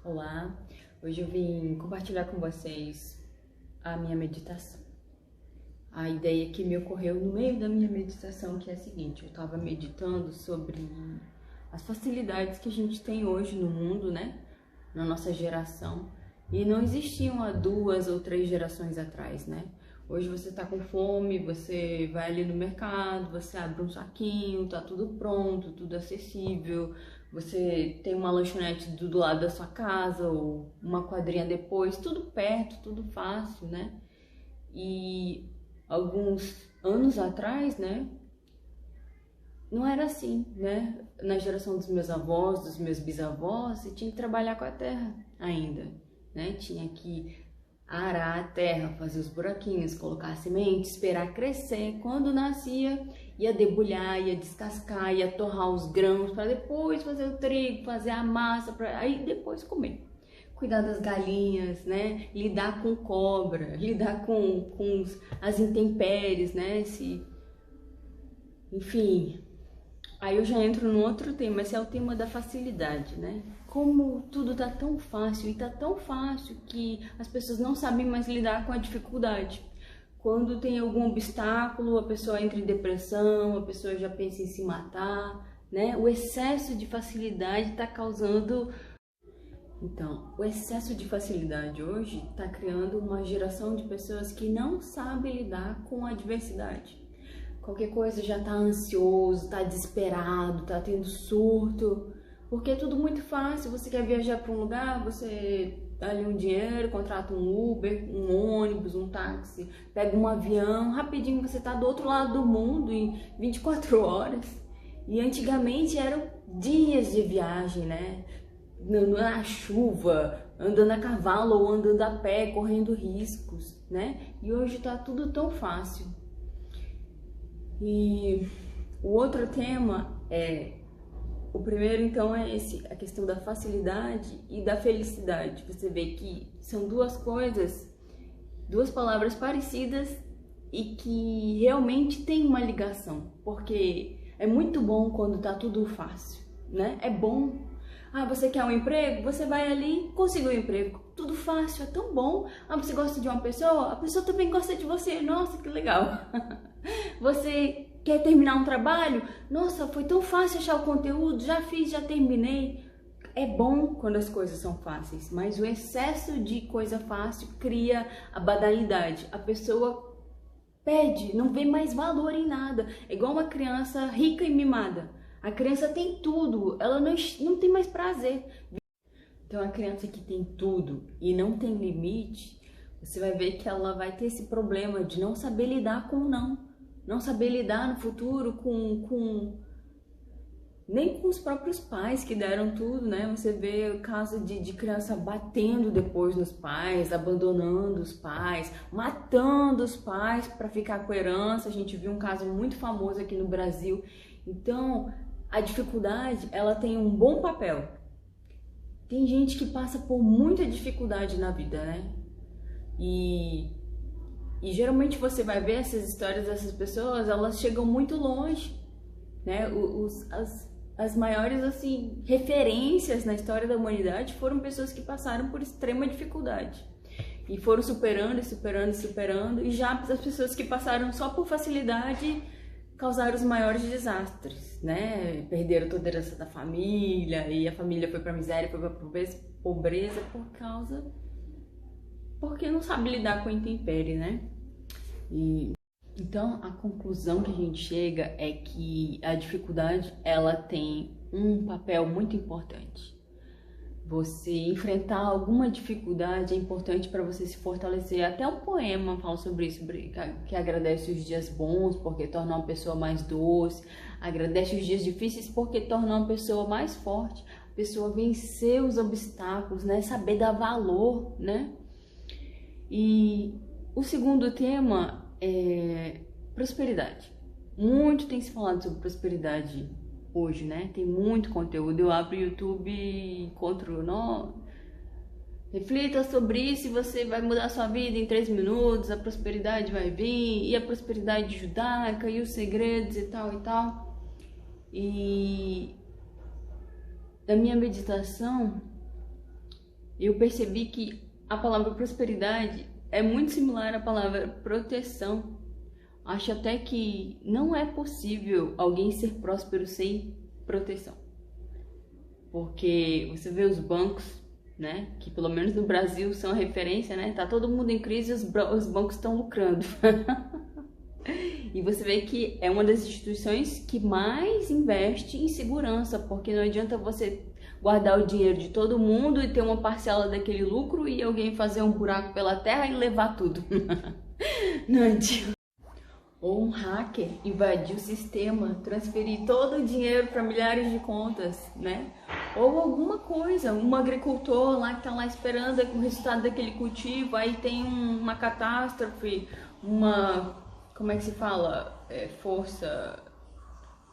Olá, hoje eu vim compartilhar com vocês a minha meditação. A ideia que me ocorreu no meio da minha meditação, que é a seguinte: eu estava meditando sobre as facilidades que a gente tem hoje no mundo, né? Na nossa geração, e não existiam há 2 ou 3 gerações atrás, né? Hoje você tá com fome, você vai ali no mercado, você abre um saquinho, tá tudo pronto, tudo acessível. Você tem uma lanchonete do lado da sua casa ou uma quadrinha depois, tudo perto, tudo fácil, né? E alguns anos atrás, né, não era assim, né? Na geração dos meus avós, dos meus bisavós, você tinha que trabalhar com a terra ainda, né? Tinha que arar a terra, fazer os buraquinhos, colocar a semente, esperar crescer. Quando nascia, ia debulhar, ia descascar, ia torrar os grãos para depois fazer o trigo, fazer a massa, para aí depois comer. Cuidar das galinhas, né? Lidar com cobra, lidar com as intempéries, né? Enfim, aí eu já entro num outro tema, esse é o tema da facilidade, né? Como tudo tá tão fácil e tá tão fácil que as pessoas não sabem mais lidar com a dificuldade. Quando tem algum obstáculo, a pessoa entra em depressão, a pessoa já pensa em se matar, né? O excesso de facilidade tá causando... Então, o excesso de facilidade hoje tá criando uma geração de pessoas que não sabem lidar com a adversidade. Qualquer coisa já tá ansioso, tá desesperado, tá tendo surto, porque é tudo muito fácil. Você quer viajar para um lugar, você dá ali um dinheiro, contrata um Uber, um ônibus, um táxi, pega um avião, rapidinho você tá do outro lado do mundo em 24 horas. E antigamente eram dias de viagem, né? Na chuva, andando a cavalo ou andando a pé, correndo riscos, né? E hoje tá tudo tão fácil. E o outro tema o primeiro então é esse, a questão da facilidade e da felicidade. Você vê que são duas coisas, duas palavras parecidas e que realmente tem uma ligação, porque é muito bom quando tá tudo fácil, né? É bom. Ah, você quer um emprego? Você vai ali, consegue um emprego. Tudo fácil, é tão bom. Ah, você gosta de uma pessoa? A pessoa também gosta de você. Nossa, que legal. Você quer terminar um trabalho? Nossa, foi tão fácil achar o conteúdo, já fiz, já terminei. É bom quando as coisas são fáceis, mas o excesso de coisa fácil cria a banalidade. A pessoa perde, não vê mais valor em nada. É igual uma criança rica e mimada. A criança tem tudo, ela não tem mais prazer. Então a criança que tem tudo e não tem limite, você vai ver que ela vai ter esse problema de não saber lidar com o não. Não saber lidar no futuro nem com os próprios pais que deram tudo, né? Você vê o caso de criança batendo depois nos pais, abandonando os pais, matando os pais para ficar com a herança. A gente viu um caso muito famoso aqui no Brasil. Então, a dificuldade, ela tem um bom papel. Tem gente que passa por muita dificuldade na vida, né? E geralmente você vai ver essas histórias dessas pessoas, elas chegam muito longe, né? As maiores, assim, referências na história da humanidade foram pessoas que passaram por extrema dificuldade. E foram superando e superando e superando. E já as pessoas que passaram só por facilidade causaram os maiores desastres, né? Perderam toda a herança da família, e a família foi pra miséria, foi pra pobreza porque não sabe lidar com a intempérie, né? Então, a conclusão que a gente chega é que a dificuldade, ela tem um papel muito importante. Você enfrentar alguma dificuldade é importante para você se fortalecer. Até um poema fala sobre isso, que agradece os dias bons porque torna uma pessoa mais doce, agradece os dias difíceis porque torna uma pessoa mais forte, a pessoa vencer os obstáculos, né? Saber dar valor, né? E o segundo tema é prosperidade. Muito tem se falado sobre prosperidade hoje, né? Tem muito conteúdo. Eu abro o YouTube e encontro, não, reflita sobre isso e você vai mudar a sua vida em 3 minutos, a prosperidade vai vir, e a prosperidade judaica, e os segredos e tal e tal. E da minha meditação, eu percebi que a palavra prosperidade é muito similar à palavra proteção. Acho até que não é possível alguém ser próspero sem proteção. Porque você vê os bancos, né, que pelo menos no Brasil são a referência, né? Tá todo mundo em crise e os bancos estão lucrando. E você vê que é uma das instituições que mais investe em segurança, porque não adianta você guardar o dinheiro de todo mundo e ter uma parcela daquele lucro e alguém fazer um buraco pela terra e levar tudo. Não adianta. Ou um hacker invadir o sistema, transferir todo o dinheiro para milhares de contas, né? Ou alguma coisa, um agricultor lá que tá lá esperando o resultado daquele cultivo, aí tem uma catástrofe, como é que se fala?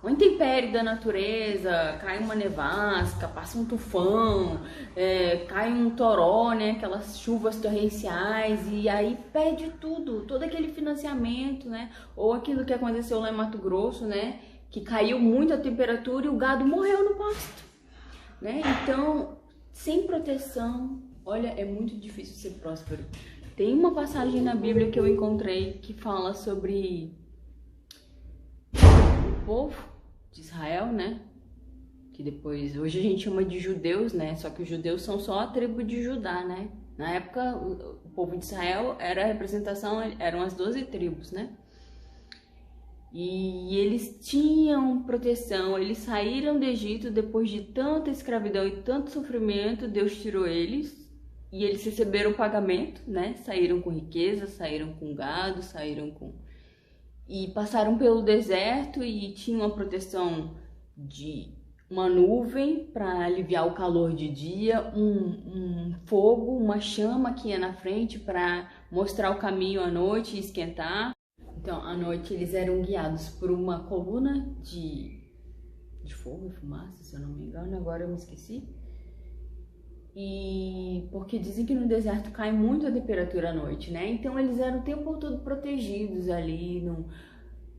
Um intempérie da natureza, cai uma nevasca, passa um tufão, cai um toró, né, aquelas chuvas torrenciais, e aí perde tudo, todo aquele financiamento, né, ou aquilo que aconteceu lá em Mato Grosso, né, que caiu muito a temperatura e o gado morreu no pasto, né, então, sem proteção, olha, é muito difícil ser próspero. Tem uma passagem na Bíblia que eu encontrei que fala sobre o povo de Israel, né? Que depois, hoje a gente chama de judeus, né? Só que os judeus são só a tribo de Judá, né? Na época, o povo de Israel era a representação, eram as 12 tribos, né? E eles tinham proteção, eles saíram do Egito depois de tanta escravidão e tanto sofrimento, Deus tirou eles. E eles receberam o pagamento, né? Saíram com riqueza, saíram com gado, e passaram pelo deserto e tinham uma proteção de uma nuvem para aliviar o calor de dia, um fogo, uma chama que ia na frente para mostrar o caminho à noite e esquentar. Então, à noite eles eram guiados por uma coluna de fogo e fumaça, se eu não me engano, agora eu me esqueci. E porque dizem que no deserto cai muito a temperatura à noite, né? Então eles eram o tempo todo protegidos ali,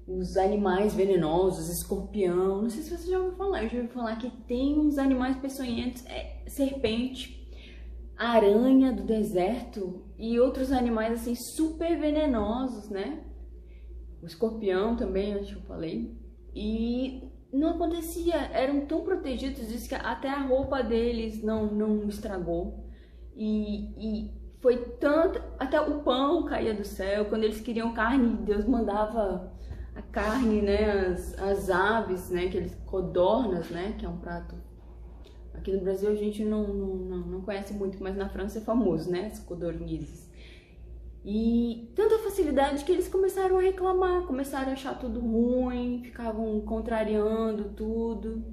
os animais venenosos, escorpião. Não sei se você já ouviu falar, eu já ouvi falar que tem uns animais peçonhentos, serpente, aranha do deserto e outros animais assim super venenosos, né? O escorpião também, acho que eu falei. E não acontecia, eram tão protegidos, diz que até a roupa deles não estragou. E foi tanto, até o pão caía do céu, quando eles queriam carne, Deus mandava a carne, né, as aves, né, aqueles codornas, né, que é um prato. Aqui no Brasil a gente não conhece muito, mas na França é famoso, né, as codornizes. E tanta facilidade que eles começaram a reclamar, começaram a achar tudo ruim, ficavam contrariando tudo.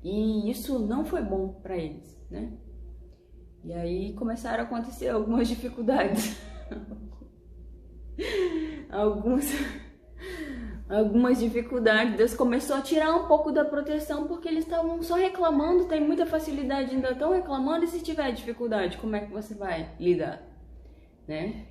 E isso não foi bom para eles, né? E aí começaram a acontecer algumas dificuldades. Algumas dificuldades. Deus começou a tirar um pouco da proteção porque eles estavam só reclamando, tem muita facilidade, ainda estão reclamando, e se tiver dificuldade, como é que você vai lidar? Né?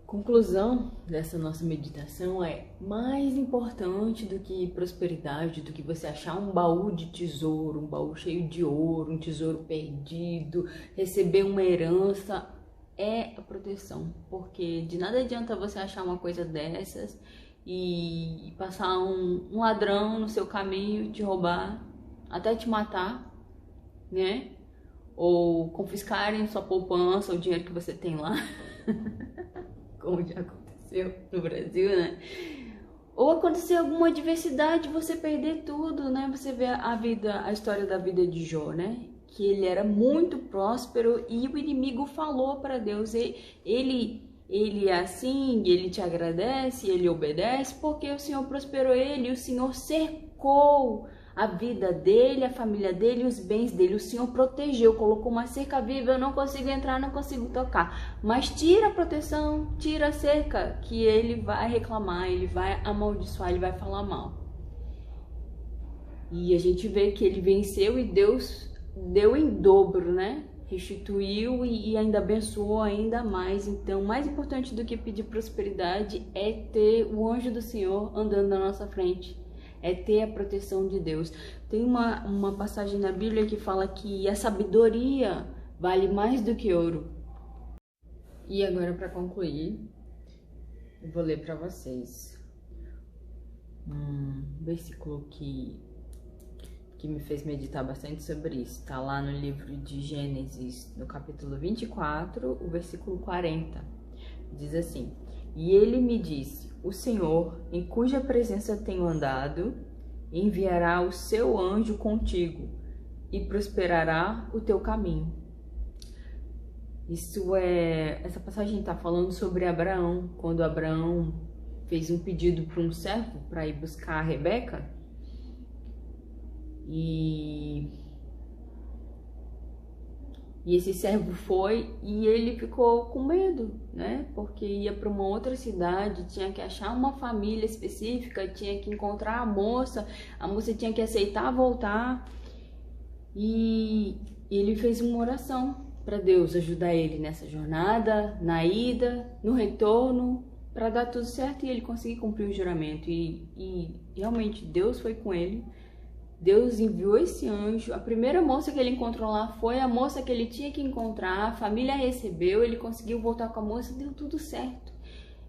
Conclusão dessa nossa meditação é: mais importante do que prosperidade, do que você achar um baú de tesouro, um baú cheio de ouro, um tesouro perdido, receber uma herança, é a proteção. Porque de nada adianta você achar uma coisa dessas e passar um ladrão no seu caminho, te roubar, até te matar, né? Ou confiscarem sua poupança, o dinheiro que você tem lá, como já aconteceu no Brasil, né? Ou acontecer alguma adversidade, você perder tudo, né? Você vê a história da vida de Jó, né? Que ele era muito próspero e o inimigo falou para Deus, ele é assim, ele te agradece, ele obedece, porque o Senhor prosperou ele, e o Senhor cercou a vida dele, a família dele, os bens dele. O Senhor protegeu, colocou uma cerca viva, eu não consigo entrar, não consigo tocar. Mas tira a proteção, tira a cerca, que ele vai reclamar, ele vai amaldiçoar, ele vai falar mal. E a gente vê que ele venceu e Deus deu em dobro, né? Restituiu e ainda abençoou ainda mais. Então, mais importante do que pedir prosperidade é ter o anjo do Senhor andando na nossa frente. é ter a proteção de Deus. Tem uma passagem na Bíblia que fala que a sabedoria vale mais do que ouro. E agora, para concluir, eu vou ler para vocês um versículo que me fez meditar bastante sobre isso. Está lá no livro de Gênesis, no capítulo 24, o versículo 40. Diz assim: E ele me disse, o Senhor, em cuja presença tenho andado, enviará o seu anjo contigo e prosperará o teu caminho. Essa passagem está falando sobre Abraão, quando Abraão fez um pedido para um servo para ir buscar a Rebeca. E esse servo foi e ele ficou com medo, né? Porque ia para uma outra cidade, tinha que achar uma família específica, tinha que encontrar a moça tinha que aceitar voltar. E ele fez uma oração para Deus ajudar ele nessa jornada, na ida, no retorno, para dar tudo certo e ele conseguir cumprir o juramento. E realmente Deus foi com ele. Deus enviou esse anjo. A primeira moça que ele encontrou lá foi a moça que ele tinha que encontrar. A família recebeu, ele conseguiu voltar com a moça, deu tudo certo.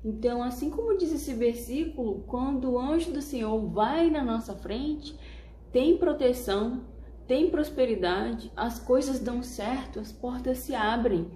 Então, assim como diz esse versículo, quando o anjo do Senhor vai na nossa frente, tem proteção, tem prosperidade, as coisas dão certo, as portas se abrem.